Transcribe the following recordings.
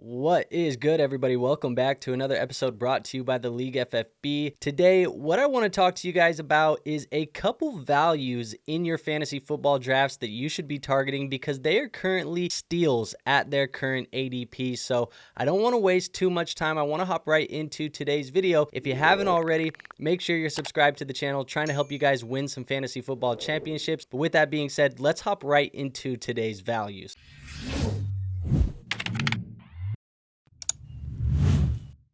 What is good, everybody? Welcome back to another episode brought to you by the League FFB. Today, what I want to talk to you guys about is a couple values in your fantasy football drafts that you should be targeting because they are currently steals at their current ADP. So I don't want to waste too much time. I want to hop right into today's video. If you haven't already, make sure you're subscribed to the channel, trying to help you guys win some fantasy football championships. But with that being said, let's hop right into today's values.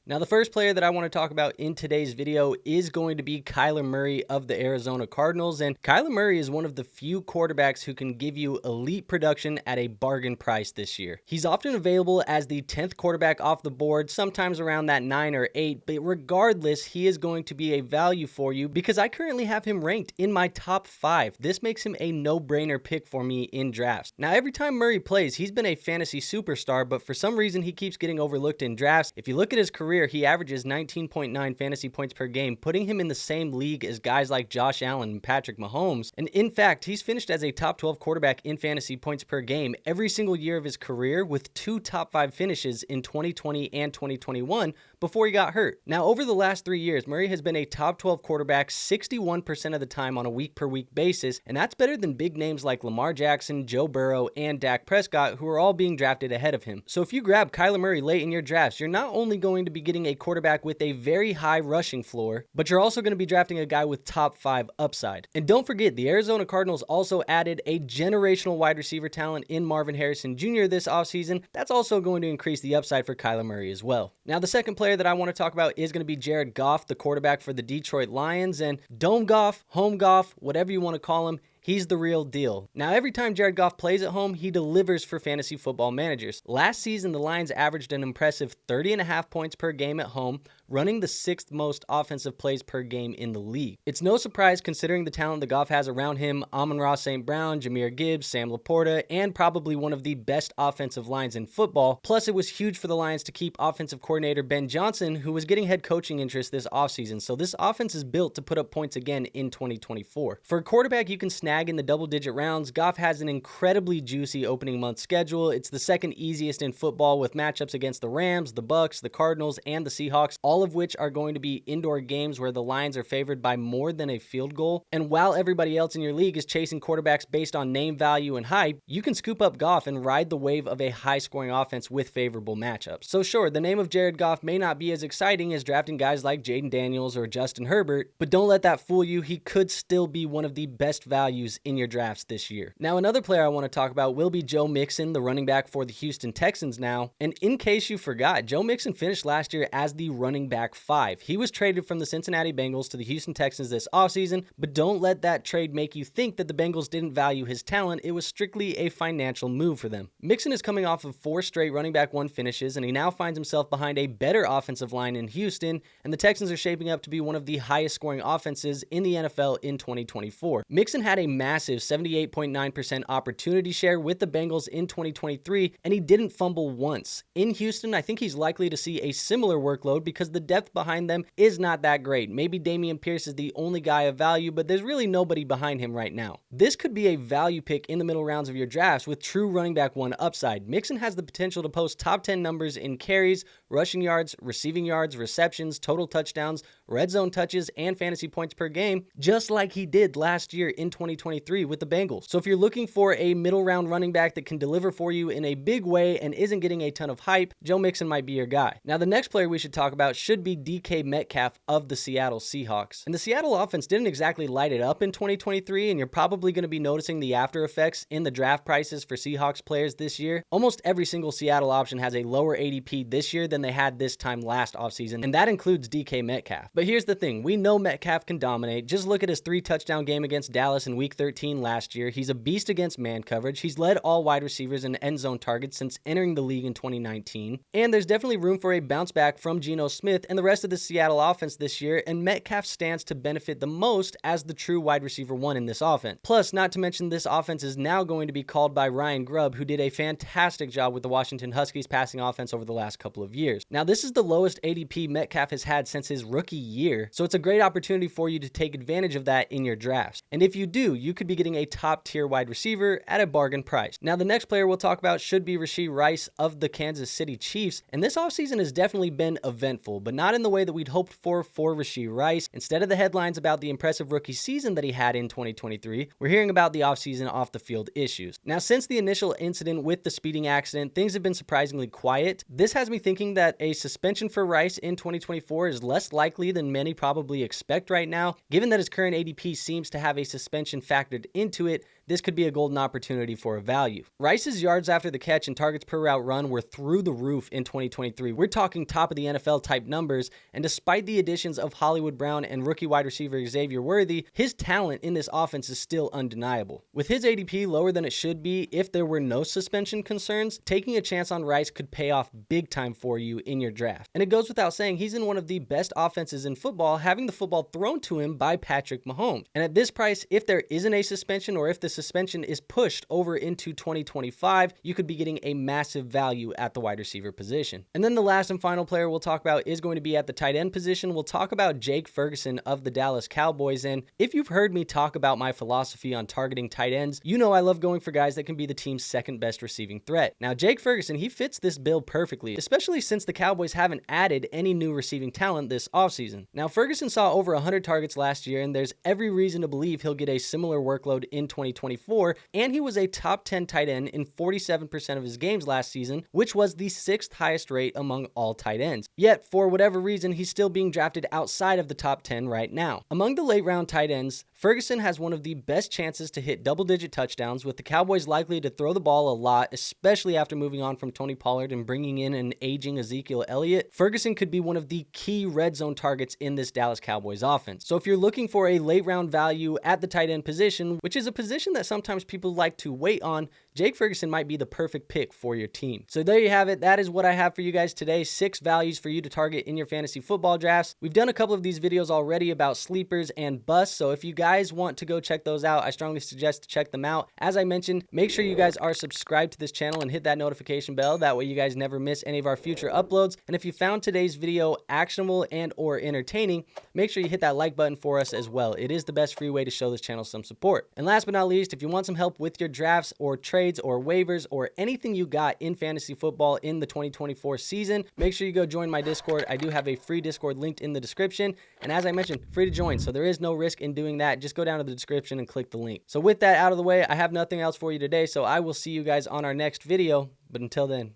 Now, the first player that I want to talk about in today's video is going to be Kyler Murray of the Arizona Cardinals. And Kyler Murray is one of the few quarterbacks who can give you elite production at a bargain price this year. He's often available as the 10th quarterback off the board, sometimes around that 9 or 8. But regardless, he is going to be a value for you because I currently have him ranked in my top 5. This makes him a no-brainer pick for me in drafts. Now, every time Murray plays, he's been a fantasy superstar, but for some reason, he keeps getting overlooked in drafts. If you look at his career, he averages 19.9 fantasy points per game, putting him in the same league as guys like Josh Allen and Patrick Mahomes. And in fact, he's finished as a top 12 quarterback in fantasy points per game every single year of his career, with 2 top 5 finishes in 2020 and 2021 before he got hurt. Now, over the last 3 years, Murray has been a top 12 quarterback 61% of the time on a week-per-week basis, and that's better than big names like Lamar Jackson, Joe Burrow, and Dak Prescott, who are all being drafted ahead of him. So if you grab Kyler Murray late in your drafts, you're not only going to be getting a quarterback with a very high rushing floor, but you're also going to be drafting a guy with top 5 upside. And don't forget, the Arizona Cardinals also added a generational wide receiver talent in Marvin Harrison Jr. this offseason. That's also going to increase the upside for Kyler Murray as well. Now, the second player that I want to talk about is going to be Jared Goff, the quarterback for the Detroit Lions. And Dome Goff, Home Goff, whatever you want to call him, he's the real deal. Now, every time Jared Goff plays at home, he delivers for fantasy football managers. Last season, the Lions averaged an impressive 30.5 points per game at home, running the 6th most offensive plays per game in the league. It's no surprise considering the talent that Goff has around him: Amon-Ra St. Brown, Jahmyr Gibbs, Sam Laporta, and probably one of the best offensive lines in football. Plus, it was huge for the Lions to keep offensive coordinator Ben Johnson, who was getting head coaching interest this offseason. So this offense is built to put up points again in 2024. For a quarterback you can snag in the double-digit rounds, Goff has an incredibly juicy opening month schedule. It's the second easiest in football, with matchups against the Rams, the Bucks, the Cardinals, and the Seahawks, all of which are going to be indoor games where the Lions are favored by more than a field goal. And while everybody else in your league is chasing quarterbacks based on name value and hype, you can scoop up Goff and ride the wave of a high-scoring offense with favorable matchups. So sure, the name of Jared Goff may not be as exciting as drafting guys like Jaden Daniels or Justin Herbert, but don't let that fool you. He could still be one of the best values in your drafts this year. Now, another player I want to talk about will be Joe Mixon, the running back for the Houston Texans now. And in case you forgot, Joe Mixon finished last year as the running back 5. He was traded from the Cincinnati Bengals to the Houston Texans this offseason, but don't let that trade make you think that the Bengals didn't value his talent. It was strictly a financial move for them. Mixon is coming off of 4 straight running back 1 finishes, and he now finds himself behind a better offensive line in Houston, and the Texans are shaping up to be one of the highest scoring offenses in the NFL in 2024. Mixon had a massive 78.9% opportunity share with the Bengals in 2023, and he didn't fumble once. In Houston, I think he's likely to see a similar workload because the depth behind them is not that great. Maybe Dameon Pierce is the only guy of value, but there's really nobody behind him right now. This could be a value pick in the middle rounds of your drafts with true running back 1 upside. Mixon has the potential to post top 10 numbers in carries, rushing yards, receiving yards, receptions, total touchdowns, red zone touches, and fantasy points per game, just like he did last year in 2023 with the Bengals. So if you're looking for a middle round running back that can deliver for you in a big way and isn't getting a ton of hype, Joe Mixon might be your guy. Now, the next player we should talk about should be DK Metcalf of the Seattle Seahawks. And the Seattle offense didn't exactly light it up in 2023, and you're probably going to be noticing the after effects in the draft prices for Seahawks players this year. Almost every single Seattle option has a lower ADP this year than they had this time last offseason, and that includes DK Metcalf. But here's the thing, we know Metcalf can dominate. Just look at his 3-touchdown game against Dallas in Week 13 last year. He's a beast against man coverage. He's led all wide receivers in end zone targets since entering the league in 2019. And there's definitely room for a bounce back from Geno Smith and the rest of the Seattle offense this year, and Metcalf stands to benefit the most as the true wide receiver 1 in this offense. Plus, not to mention, this offense is now going to be called by Ryan Grubb, who did a fantastic job with the Washington Huskies passing offense over the last couple of years. Now, this is the lowest ADP Metcalf has had since his rookie year. So it's a great opportunity for you to take advantage of that in your drafts. And if you do, you could be getting a top tier wide receiver at a bargain price. Now, the next player we'll talk about should be Rashee Rice of the Kansas City Chiefs. And this offseason has definitely been eventful, but not in the way that we'd hoped for Rashee Rice. Instead of the headlines about the impressive rookie season that he had in 2023, we're hearing about the offseason off the field issues. Now, since the initial incident with the speeding accident, things have been surprisingly quiet. This has me thinking that a suspension for Rice in 2024 is less likely than many probably expect right now. Given that his current ADP seems to have a suspension factored into it, this could be a golden opportunity for a value. Rice's yards after the catch and targets per route run were through the roof in 2023. We're talking top of the NFL type numbers, and despite the additions of Hollywood Brown and rookie wide receiver Xavier Worthy, his talent in this offense is still undeniable. With his ADP lower than it should be if there were no suspension concerns, taking a chance on Rice could pay off big time for you in your draft. And it goes without saying, he's in one of the best offenses in football, having the football thrown to him by Patrick Mahomes. And at this price, if there isn't a suspension or if the suspension is pushed over into 2025, you could be getting a massive value at the wide receiver position. And then the last and final player we'll talk about is going to be at the tight end position. We'll talk about Jake Ferguson of the Dallas Cowboys. And if you've heard me talk about my philosophy on targeting tight ends, you know I love going for guys that can be the team's second best receiving threat. Now, Jake Ferguson, he fits this bill perfectly, especially since the Cowboys haven't added any new receiving talent this offseason. Now, Ferguson saw over 100 targets last year, and there's every reason to believe he'll get a similar workload in 2024, and he was a top 10 tight end in 47% of his games last season, which was the 6th highest rate among all tight ends. Yet, for whatever reason, he's still being drafted outside of the top 10 right now. Among the late round tight ends, Ferguson has one of the best chances to hit double-digit touchdowns, with the Cowboys likely to throw the ball a lot, especially after moving on from Tony Pollard and bringing in an aging Ezekiel Elliott. Ferguson could be one of the key red zone targets in this Dallas Cowboys offense. So if you're looking for a late round value at the tight end position, which is a position that sometimes people like to wait on, Jake Ferguson might be the perfect pick for your team. So there you have it. That is what I have for you guys today. 6 values for you to target in your fantasy football drafts. We've done a couple of these videos already about sleepers and busts, so if you guys want to go check those out, I strongly suggest to check them out. As I mentioned, make sure you guys are subscribed to this channel and hit that notification bell. That way you guys never miss any of our future uploads. And if you found today's video actionable and or entertaining, make sure you hit that like button for us as well. It is the best free way to show this channel some support. And last but not least, if you want some help with your drafts or trades or waivers or anything you got in fantasy football in the 2024 season, make sure you go join my Discord. I do have a free Discord linked in the description, and as I mentioned, free to join, so there is no risk in doing that. Just go down to the description and click the link. So with that out of the way, I have nothing else for you today, so I will see you guys on our next video, but until then,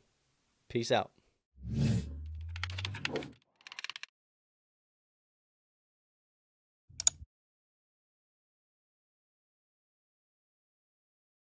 peace out.